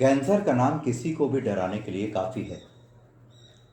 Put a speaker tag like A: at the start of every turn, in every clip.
A: Cancer का नाम किसी को भी डराने के लिए काफ़ी है।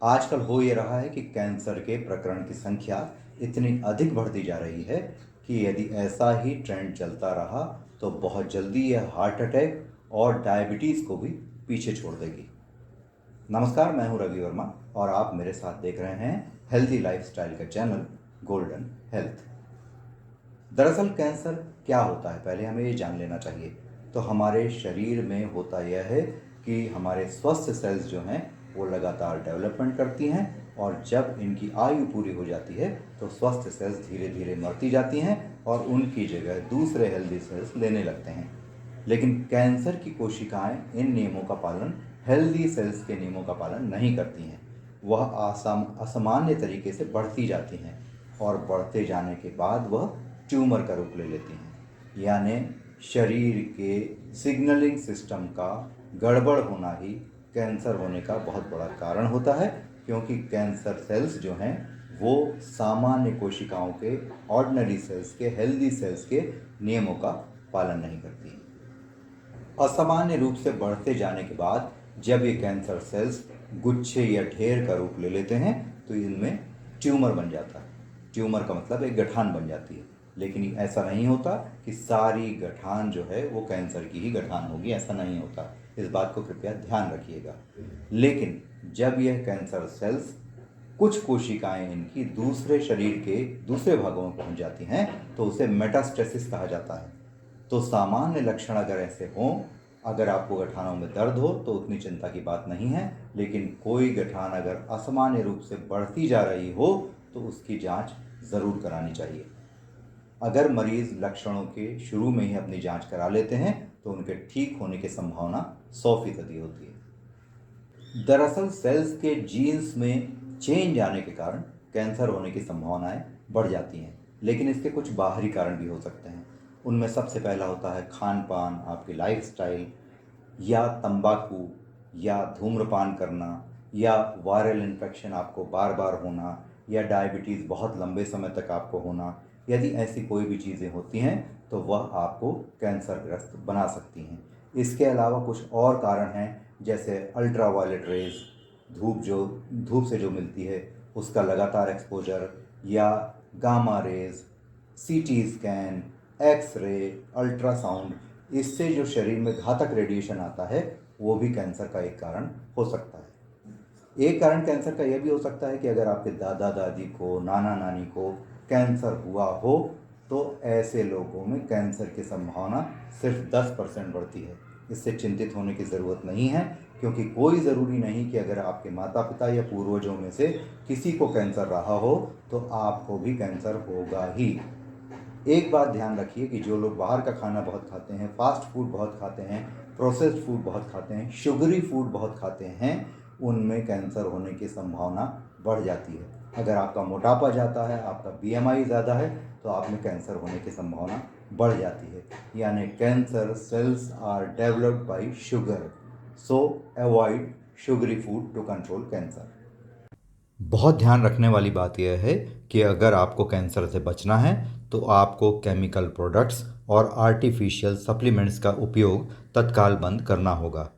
A: आजकल हो ये रहा है कि कैंसर के प्रकरण की संख्या इतनी अधिक बढ़ती जा रही है कि यदि ऐसा ही ट्रेंड चलता रहा तो बहुत जल्दी यह हार्ट अटैक और डायबिटीज़ को भी पीछे छोड़ देगी। नमस्कार, मैं हूं रवि वर्मा और आप मेरे साथ देख रहे हैं हेल्दी लाइफस्टाइल का चैनल गोल्डन हेल्थ। दरअसल कैंसर क्या होता है, पहले हमें ये जान लेना चाहिए। तो हमारे शरीर में होता यह है कि हमारे स्वस्थ सेल्स जो हैं वो लगातार डेवलपमेंट करती हैं और जब इनकी आयु पूरी हो जाती है तो स्वस्थ सेल्स धीरे धीरे मरती जाती हैं और उनकी जगह दूसरे हेल्दी सेल्स लेने लगते हैं। लेकिन कैंसर की कोशिकाएं इन नियमों का पालन, हेल्दी सेल्स के नियमों का पालन नहीं करती हैं। वह असामान्य तरीके से बढ़ती जाती हैं और बढ़ते जाने के बाद वह ट्यूमर का रूप ले लेती हैं। यानी शरीर के सिग्नलिंग सिस्टम का गड़बड़ होना ही कैंसर होने का बहुत बड़ा कारण होता है, क्योंकि कैंसर सेल्स जो हैं वो सामान्य कोशिकाओं के, ऑर्डिनरी सेल्स के, हेल्दी सेल्स के नियमों का पालन नहीं करती। असामान्य रूप से बढ़ते जाने के बाद जब ये कैंसर सेल्स गुच्छे या ढेर का रूप ले लेते हैं तो इनमें ट्यूमर बन जाता है। ट्यूमर का मतलब एक गठान बन जाती है। लेकिन ऐसा नहीं होता कि सारी गठान जो है वो कैंसर की ही गठान होगी, ऐसा नहीं होता। इस बात को कृपया ध्यान रखिएगा। लेकिन जब यह कैंसर सेल्स, कुछ कोशिकाएं इनकी दूसरे शरीर के दूसरे भागों में पहुंच जाती हैं तो उसे मेटास्टेसिस कहा जाता है। तो सामान्य लक्षण अगर ऐसे हों, अगर आपको गठानों में दर्द हो तो उतनी चिंता की बात नहीं है, लेकिन कोई गठान अगर असामान्य रूप से बढ़ती जा रही हो तो उसकी जांच ज़रूर करानी चाहिए। अगर मरीज लक्षणों के शुरू में ही अपनी जांच करा लेते हैं तो उनके ठीक होने की संभावना 100% होती है। दरअसल सेल्स के जीन्स में चेंज आने के कारण कैंसर होने की संभावनाएं बढ़ जाती हैं, लेकिन इसके कुछ बाहरी कारण भी हो सकते हैं। उनमें सबसे पहला होता है खान पान, आपकी लाइफस्टाइल, या तंबाकू या धूम्रपान करना, या वायरल इन्फेक्शन आपको बार बार होना, या डायबिटीज़ बहुत लंबे समय तक आपको होना। यदि ऐसी कोई भी चीज़ें होती हैं तो वह आपको कैंसरग्रस्त बना सकती हैं। इसके अलावा कुछ और कारण हैं, जैसे अल्ट्रा वायलेट रेज, धूप से जो मिलती है उसका लगातार एक्सपोजर, या gamma rays, CT scan, X ray, ultrasound, इससे जो शरीर में घातक रेडिएशन आता है वो भी कैंसर का एक कारण हो सकता है। एक कारण कैंसर का यह भी हो सकता है कि अगर आपके दादा दादी को, नाना नानी को कैंसर हुआ हो तो ऐसे लोगों में कैंसर की संभावना सिर्फ 10% बढ़ती है। इससे चिंतित होने की ज़रूरत नहीं है, क्योंकि कोई ज़रूरी नहीं कि अगर आपके माता पिता या पूर्वजों में से किसी को कैंसर रहा हो तो आपको भी कैंसर होगा ही। एक बात ध्यान रखिए कि जो लोग बाहर का खाना बहुत खाते हैं, फास्ट फूड बहुत खाते हैं, प्रोसेस्ड फूड बहुत खाते हैं, शुगरी फूड बहुत खाते हैं, उनमें कैंसर होने की संभावना बढ़ जाती है। अगर आपका मोटापा जाता है, आपका बीएमआई ज़्यादा है तो आप में कैंसर होने की संभावना बढ़ जाती है। यानी cancer cells are developed by sugar, so avoid sugary food to control cancer. बहुत ध्यान रखने वाली बात यह है कि अगर आपको कैंसर से बचना है तो आपको केमिकल प्रोडक्ट्स और आर्टिफिशियल सप्लीमेंट्स का उपयोग तत्काल बंद करना होगा।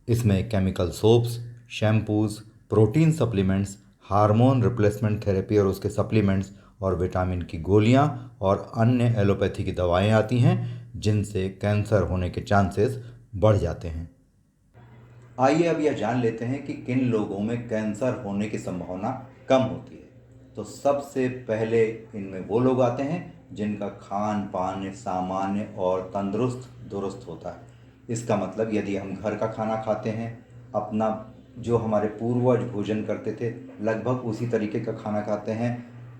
A: इसमें chemical soaps, shampoos, protein supplements, hormone replacement therapy और उसके सप्लीमेंट्स, और विटामिन की गोलियां और अन्य एलोपैथी की दवाएं आती हैं जिनसे कैंसर होने के चांसेस बढ़ जाते हैं। आइए अब यह जान लेते हैं कि किन लोगों में कैंसर होने की संभावना कम होती है। तो सबसे पहले इनमें वो लोग आते हैं जिनका खान पान सामान्य और तंदुरुस्त दुरुस्त होता है। इसका मतलब यदि हम घर का खाना खाते हैं, अपना जो हमारे पूर्वज भोजन करते थे लगभग उसी तरीके का खाना खाते हैं,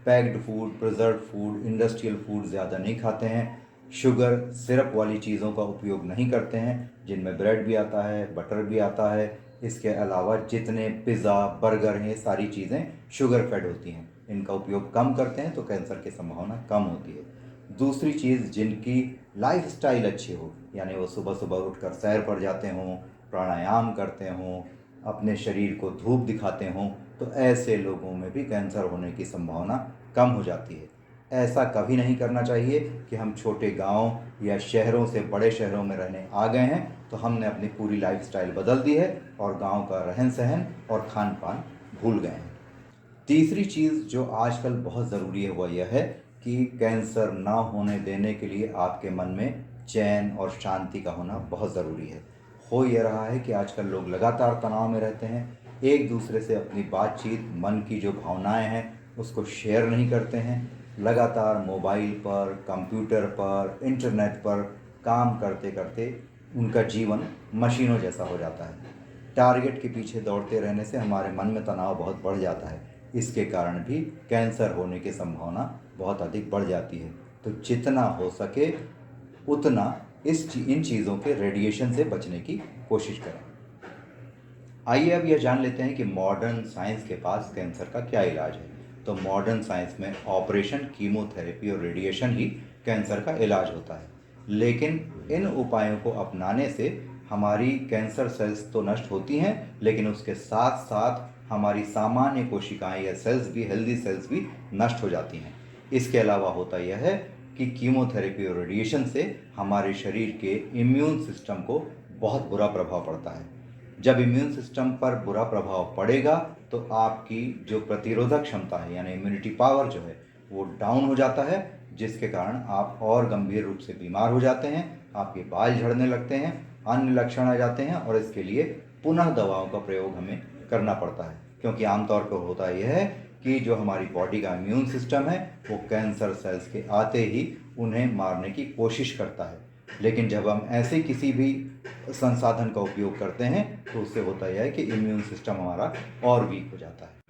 A: packed food, preserve food, industrial food ज़्यादा नहीं खाते हैं, शुगर सिरप वाली चीज़ों का उपयोग नहीं करते हैं जिनमें ब्रेड भी आता है, बटर भी आता है। इसके अलावा जितने पिज़्ज़ा, बर्गर हैं, ये सारी चीज़ें शुगर फेड होती हैं, इनका उपयोग कम करते हैं तो कैंसर की संभावना कम होती है। दूसरी चीज़, जिनकी लाइफस्टाइल अच्छी हो, यानी वो सुबह सुबह उठकर सैर पर जाते हों, प्राणायाम करते हों, अपने शरीर को धूप दिखाते हों, तो ऐसे लोगों में भी कैंसर होने की संभावना कम हो जाती है। ऐसा कभी नहीं करना चाहिए कि हम छोटे गांव या शहरों से बड़े शहरों में रहने आ गए हैं तो हमने अपनी पूरी लाइफस्टाइल बदल दी है और गांव का रहन सहन और खान पान भूल गए हैं। तीसरी चीज़ जो आजकल बहुत ज़रूरी है वह यह है कि कैंसर ना होने देने के लिए आपके मन में चैन और शांति का होना बहुत ज़रूरी है। हो ये रहा है कि आजकल लोग लगातार तनाव में रहते हैं, एक दूसरे से अपनी बातचीत, मन की जो भावनाएं हैं उसको शेयर नहीं करते हैं, लगातार मोबाइल पर, कंप्यूटर पर, इंटरनेट पर काम करते करते उनका जीवन मशीनों जैसा हो जाता है। टारगेट के पीछे दौड़ते रहने से हमारे मन में तनाव बहुत बढ़ जाता है, इसके कारण भी कैंसर होने की संभावना बहुत अधिक बढ़ जाती है। तो जितना हो सके उतना इन चीज़ों के रेडिएशन से बचने की कोशिश करें। आइए अब यह जान लेते हैं कि मॉडर्न साइंस के पास कैंसर का क्या इलाज है। तो मॉडर्न साइंस में ऑपरेशन, कीमोथेरेपी और रेडिएशन ही कैंसर का इलाज होता है। लेकिन इन उपायों को अपनाने से हमारी कैंसर सेल्स तो नष्ट होती हैं, लेकिन उसके साथ साथ हमारी सामान्य कोशिकाएं या सेल्स भी, हेल्दी सेल्स भी नष्ट हो जाती हैं। इसके अलावा होता यह है कि कीमोथेरेपी और रेडिएशन से हमारे शरीर के इम्यून सिस्टम को बहुत बुरा प्रभाव पड़ता है। जब इम्यून सिस्टम पर बुरा प्रभाव पड़ेगा तो आपकी जो प्रतिरोधक क्षमता है यानी इम्यूनिटी पावर जो है वो डाउन हो जाता है, जिसके कारण आप और गंभीर रूप से बीमार हो जाते हैं, आपके बाल झड़ने लगते हैं, अन्य लक्षण आ जाते हैं और इसके लिए पुनः दवाओं का प्रयोग हमें करना पड़ता है। क्योंकि आमतौर पर होता यह है कि जो हमारी बॉडी का इम्यून सिस्टम है वो कैंसर सेल्स के आते ही उन्हें मारने की कोशिश करता है। लेकिन जब हम ऐसे किसी भी संसाधन का उपयोग करते हैं तो उससे होता यह है कि इम्यून सिस्टम हमारा और वीक हो जाता है।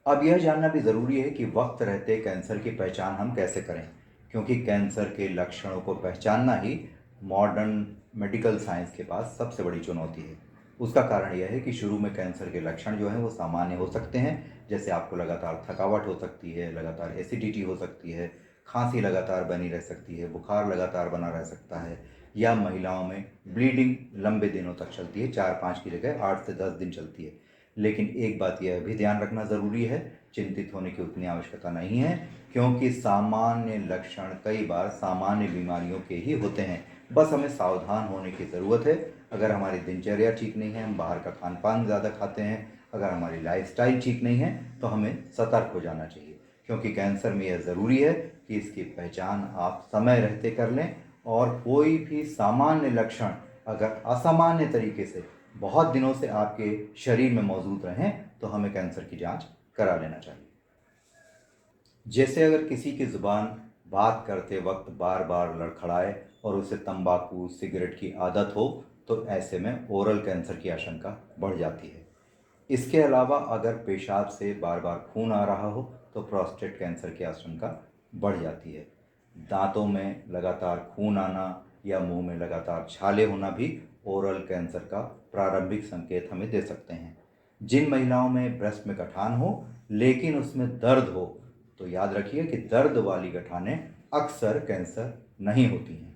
A: अब यह जानना भी ज़रूरी है कि वक्त रहते कैंसर की पहचान हम कैसे करें, क्योंकि कैंसर के लक्षणों को पहचानना ही मॉडर्न मेडिकल साइंस के पास सबसे बड़ी चुनौती है। उसका कारण यह है कि शुरू में कैंसर के लक्षण जो हैं वो सामान्य हो सकते हैं, जैसे आपको लगातार थकावट हो सकती है, लगातार एसिडिटी हो सकती है, खांसी लगातार बनी रह सकती है, बुखार लगातार बना रह सकता है, या महिलाओं में ब्लीडिंग लंबे दिनों तक चलती है, 4-5 की जगह 8 से 10 दिन चलती है। लेकिन एक बात यह भी ध्यान रखना ज़रूरी है, चिंतित होने की उतनी आवश्यकता नहीं है, क्योंकि सामान्य लक्षण कई बार सामान्य बीमारियों के ही होते हैं। बस हमें सावधान होने की ज़रूरत है। अगर हमारी दिनचर्या ठीक नहीं है, हम बाहर का खान पान ज़्यादा खाते हैं, अगर हमारी लाइफस्टाइल ठीक नहीं है तो हमें सतर्क हो जाना चाहिए, क्योंकि कैंसर में यह ज़रूरी है कि इसकी पहचान आप समय रहते कर लें और कोई भी सामान्य लक्षण अगर असामान्य तरीके से बहुत दिनों से आपके शरीर में मौजूद रहें तो हमें कैंसर की जांच करा लेना चाहिए। जैसे अगर किसी की ज़ुबान बात करते वक्त बार बार लड़खड़ाए और उसे तंबाकू, सिगरेट की आदत हो तो ऐसे में ओरल कैंसर की आशंका बढ़ जाती है। इसके अलावा अगर पेशाब से बार बार खून आ रहा हो तो प्रोस्टेट कैंसर की आशंका बढ़ जाती है। दांतों में लगातार खून आना या मुंह में लगातार छाले होना भी ओरल कैंसर का प्रारंभिक संकेत हमें दे सकते हैं। जिन महिलाओं में ब्रेस्ट में गठान हो लेकिन उसमें दर्द हो तो याद रखिए कि दर्द वाली गठानें अक्सर कैंसर नहीं होती हैं।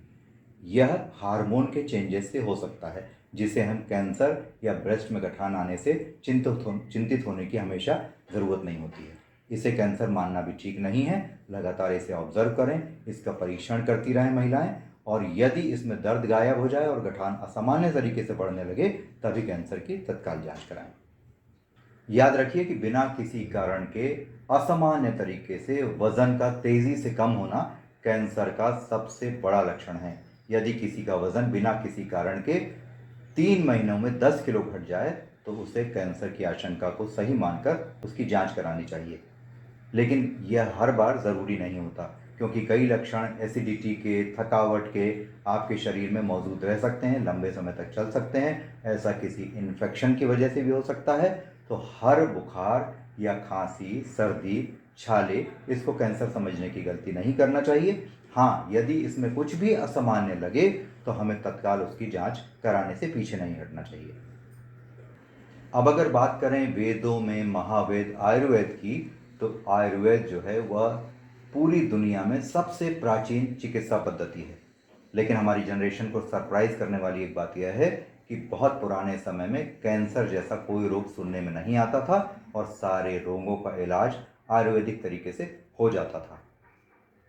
A: यह हार्मोन के चेंजेस से हो सकता है, जिसे हम कैंसर या ब्रेस्ट में गठान आने से चिंतित होने की हमेशा ज़रूरत नहीं होती है। इसे कैंसर मानना भी ठीक नहीं है। लगातार इसे ऑब्जर्व करें, इसका परीक्षण करती रहें महिलाएं, और यदि इसमें दर्द गायब हो जाए और गठान असामान्य तरीके से बढ़ने लगे तभी कैंसर की तत्काल जांच कराएं। याद रखिए कि बिना किसी कारण के असामान्य तरीके से वजन का तेजी से कम होना कैंसर का सबसे बड़ा लक्षण है। यदि किसी का वजन बिना किसी कारण के 3 महीनों में 10 किलो घट जाए तो उसे कैंसर की आशंका को सही मानकर उसकी जांच करानी चाहिए। लेकिन यह हर बार ज़रूरी नहीं होता, क्योंकि कई लक्षण एसिडिटी के, थकावट के आपके शरीर में मौजूद रह सकते हैं, लंबे समय तक चल सकते हैं। ऐसा किसी इन्फेक्शन की वजह से भी हो सकता है। तो हर बुखार या खांसी, सर्दी, छाले, इसको कैंसर समझने की गलती नहीं करना चाहिए। हाँ, यदि इसमें कुछ भी असामान्य लगे तो हमें तत्काल उसकी जांच कराने से पीछे नहीं हटना चाहिए। अब अगर बात करें वेदों में महावेद आयुर्वेद की, तो आयुर्वेद जो है वह पूरी दुनिया में सबसे प्राचीन चिकित्सा पद्धति है। लेकिन हमारी जनरेशन को सरप्राइज करने वाली एक बात यह है कि बहुत पुराने समय में कैंसर जैसा कोई रोग सुनने में नहीं आता था और सारे रोगों का इलाज आयुर्वेदिक तरीके से हो जाता था।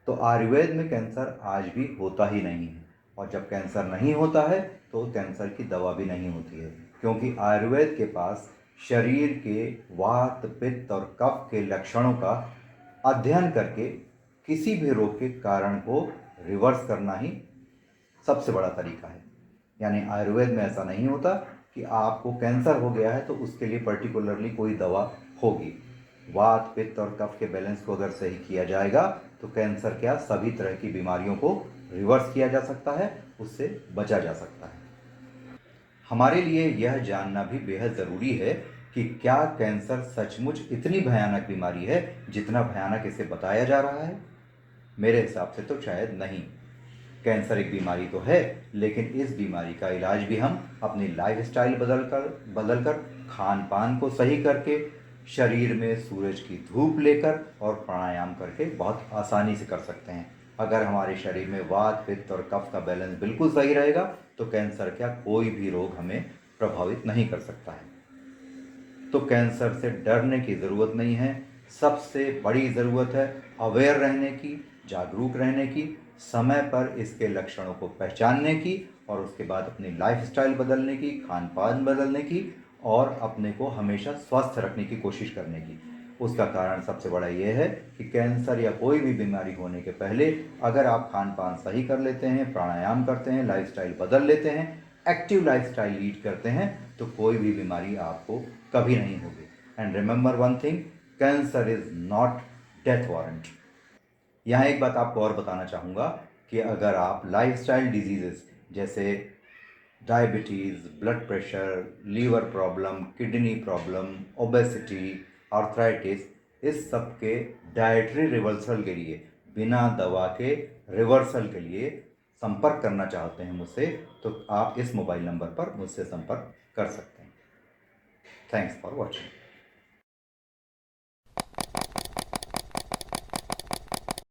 A: तो आयुर्वेद में कैंसर आज भी होता ही नहीं है, और जब कैंसर नहीं होता है तो कैंसर की दवा भी नहीं होती है, क्योंकि आयुर्वेद के पास शरीर के वात पित्त और कफ के लक्षणों का अध्ययन करके किसी भी रोग के कारण को रिवर्स करना ही सबसे बड़ा तरीका है। यानी आयुर्वेद में ऐसा नहीं होता कि आपको कैंसर हो गया है तो उसके लिए पर्टिकुलरली कोई दवा होगी। वात पित्त और कफ के बैलेंस को अगर सही किया जाएगा तो कैंसर क्या सभी तरह की बीमारियों को रिवर्स किया जा सकता है, उससे बचा जा सकता है। हमारे लिए यह जानना भी बेहद ज़रूरी है कि क्या कैंसर सचमुच इतनी भयानक बीमारी है जितना भयानक इसे बताया जा रहा है। मेरे हिसाब से तो शायद नहीं। कैंसर एक बीमारी तो है, लेकिन इस बीमारी का इलाज भी हम अपनी लाइफस्टाइल बदलकर खान पान को सही करके, शरीर में सूरज की धूप लेकर और प्राणायाम करके बहुत आसानी से कर सकते हैं। अगर हमारे शरीर में वात पित्त और कफ का बैलेंस बिल्कुल सही रहेगा तो कैंसर क्या कोई भी रोग हमें प्रभावित नहीं कर सकता है। तो कैंसर से डरने की ज़रूरत नहीं है। सबसे बड़ी ज़रूरत है अवेयर रहने की, जागरूक रहने की, समय पर इसके लक्षणों को पहचानने की और उसके बाद अपनी लाइफस्टाइल बदलने की, खान पान बदलने की और अपने को हमेशा स्वस्थ रखने की कोशिश करने की। उसका कारण सबसे बड़ा ये है कि कैंसर या कोई भी बीमारी होने के पहले अगर आप खान पान सही कर लेते हैं, प्राणायाम करते हैं, लाइफस्टाइल बदल लेते हैं, एक्टिव लाइफस्टाइल लीड करते हैं, तो कोई भी बीमारी आपको कभी नहीं होगी। And remember one thing, cancer is not death warrant. यहाँ एक बात आपको और बताना चाहूँगा कि अगर आप लाइफस्टाइल डिजीजेस जैसे diabetes, blood pressure, liver problem, kidney problem, obesity, arthritis, इस सब के डाइटरी रिवर्सल के लिए, बिना दवा के रिवर्सल के लिए संपर्क करना चाहते हैं मुझसे, तो आप इस मोबाइल नंबर पर मुझसे संपर्क कर सकते हैं। Thanks for watching.